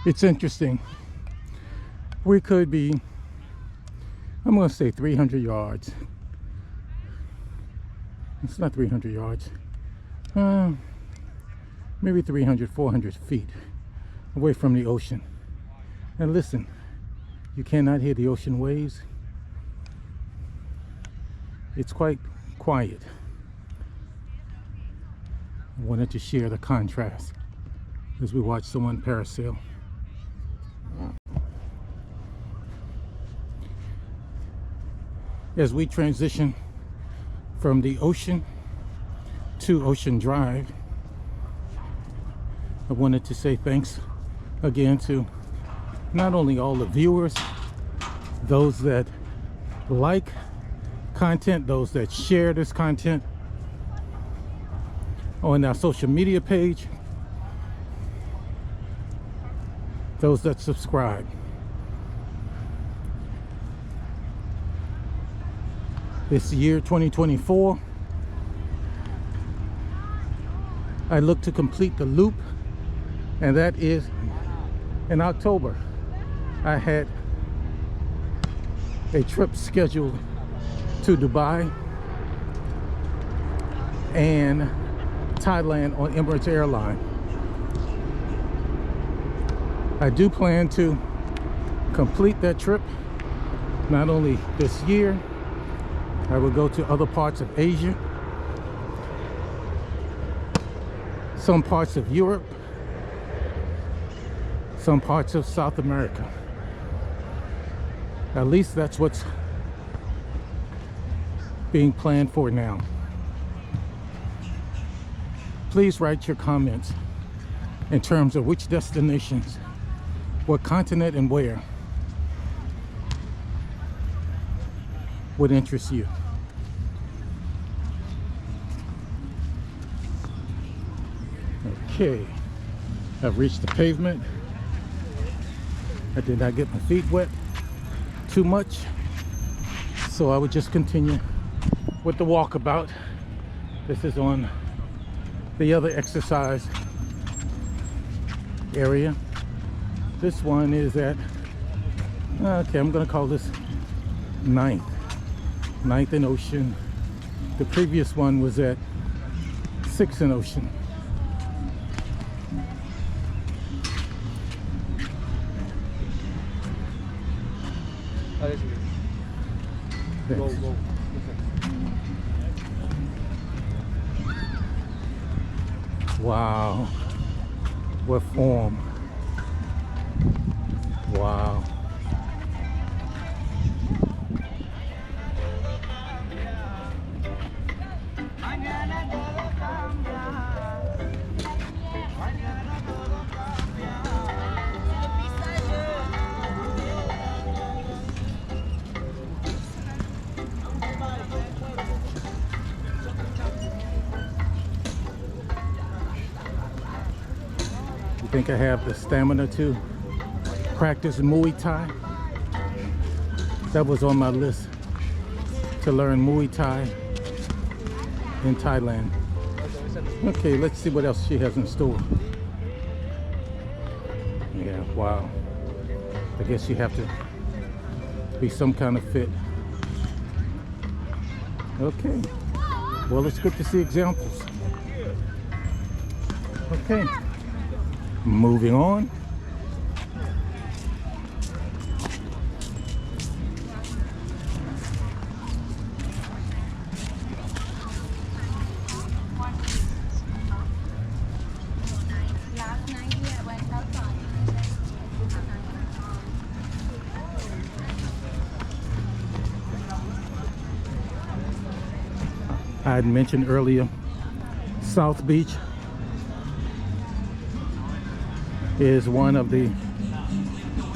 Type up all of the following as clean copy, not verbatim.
It's interesting. We could be, I'm going to say 300 yards. It's not 300 yards. Maybe 300, 400 feet away from the ocean. And listen, you cannot hear the ocean waves. It's quite quiet. I wanted to share the contrast as we watch someone parasail. As we transition from the ocean to Ocean Drive, I wanted to say thanks again to not only all the viewers, those that like content, those that share this content on our social media page, those that subscribe. This year 2024, I look to complete the loop, and that is in October. I had a trip scheduled to Dubai and Thailand on Emirates Airline. I do plan to complete that trip not only this year. I will go to other parts of Asia, some parts of Europe, some parts of South America. At least that's what's being planned for now. Please write your comments in terms of which destinations, what continent, and where would interest you. Okay, I've reached the pavement. I did not get my feet wet too much, so I would just continue with the walkabout. This is on the other exercise area. This one is at, okay, I'm gonna call this 9th and Ocean. The previous one was at 6th and Ocean. Go. Wow, what form. Wow. You think I have the stamina to practice Muay Thai? That was on my list, to learn Muay Thai in Thailand. Okay, let's see what else she has in store. Yeah, wow. I guess you have to be some kind of fit. Okay, well, it's good to see examples. Okay, moving on. I had mentioned earlier, South Beach is one of the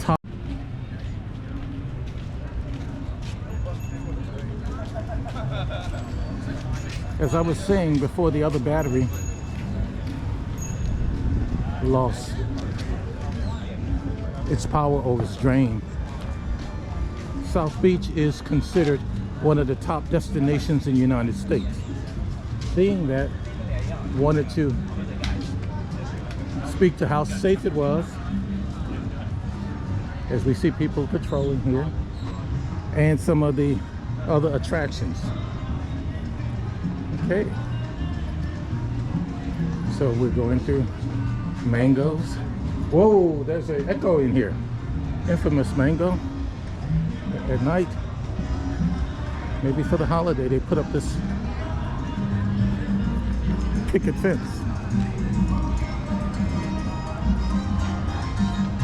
top. As I was saying before, the other battery lost its power or was drained. South Beach is considered one of the top destinations in the United States. Being that, wanted to speak to how safe it was as we see people patrolling here, and some of the other attractions. Okay, so we're going through mangoes. Whoa, there's an echo in here. Infamous mango. At night, maybe for the holiday, they put up this picket fence.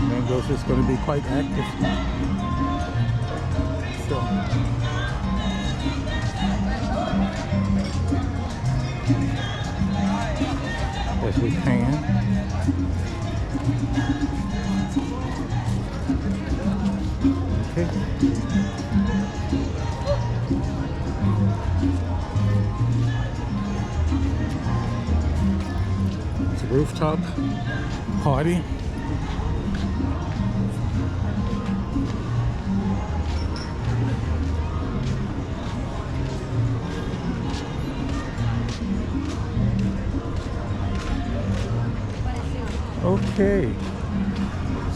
Mangoes is going to be quite active. So, as we pan. Okay. It's a rooftop party. Okay,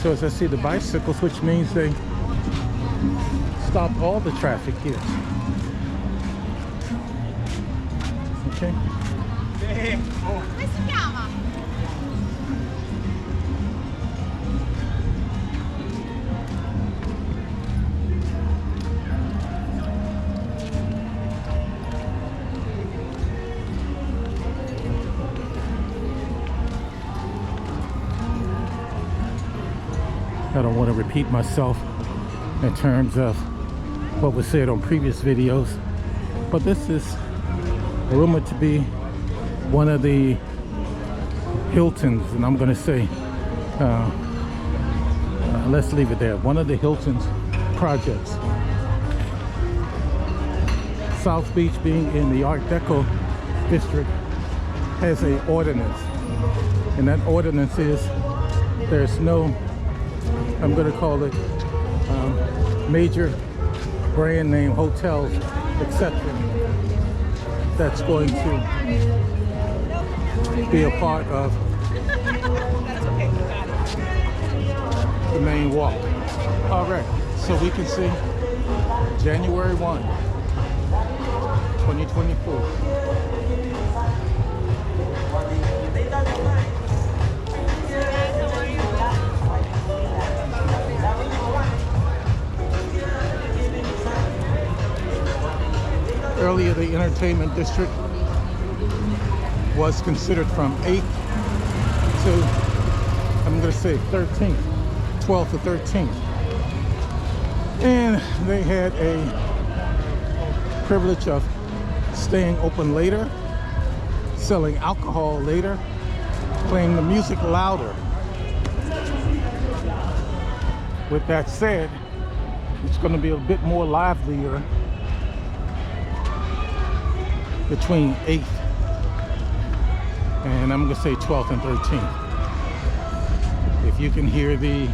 so as I see the bicycles, which means they stopped all the traffic here. Okay. Come si chiama? I don't want to repeat myself in terms of what was said on previous videos, but this is rumored to be one of the Hiltons, and I'm going to say, let's leave it there, one of the Hilton's projects. South Beach, being in the Art Deco district, has an ordinance, and that ordinance is there's no, I'm going to call it major brand name hotels, etc., that's going to be a part of the main walk. All right, so we can see January 1, 2024. Earlier, the entertainment district was considered from 8th to, I'm going to say 13th, 12th to 13th. And they had a privilege of staying open later, selling alcohol later, playing the music louder. With that said, it's going to be a bit more livelier between 8th and I'm gonna say 12th and 13th. If you can hear the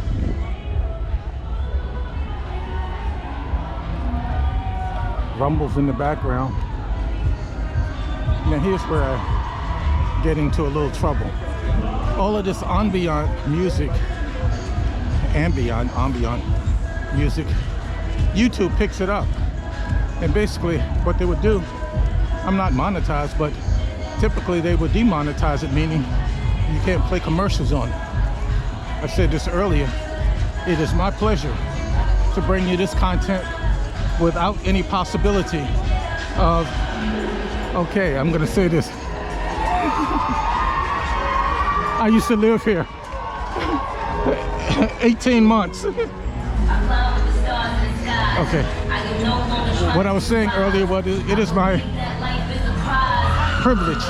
rumbles in the background. Now here's where I get into a little trouble. All of this ambient music, ambient music, YouTube picks it up. And basically what they would do, I'm not monetized, but typically they would demonetize it, meaning you can't play commercials on it. I said this earlier, it is my pleasure to bring you this content without any possibility of, okay, I'm gonna say this. I used to live here 18 months. Okay. What I was saying earlier was it is my privilege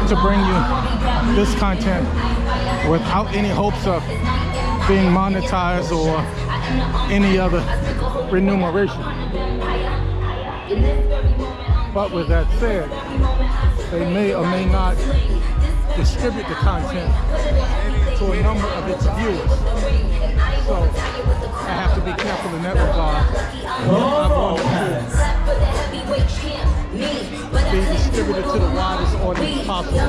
to bring you this content without any hopes of being monetized or any other remuneration. But with that said, they may or may not distribute the content to a number of its viewers. So I have to be careful in that regard. I want to be distributed to the widest audience possible.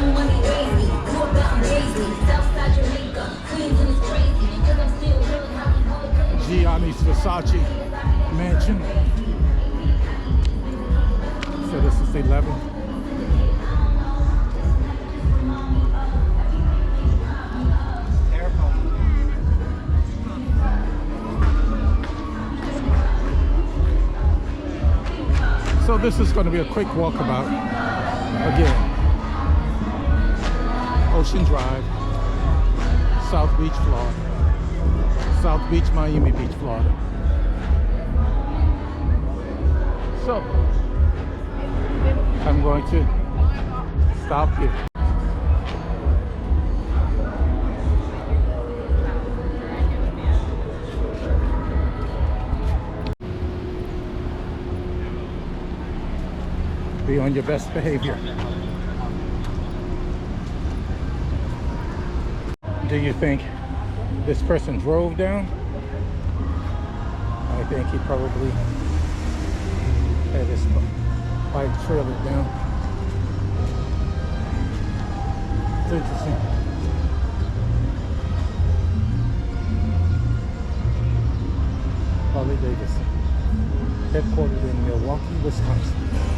Johnny's Versace mansion. So this is 11. So this is going to be a quick walkabout. Again, Ocean Drive, South Beach, Florida. South Beach, Miami Beach, Florida. So I'm going to stop here. Be on your best behavior. Do you think this person drove down? I think he probably had his bike trailer down. It's interesting. Harley Davidson, headquartered in Milwaukee, Wisconsin.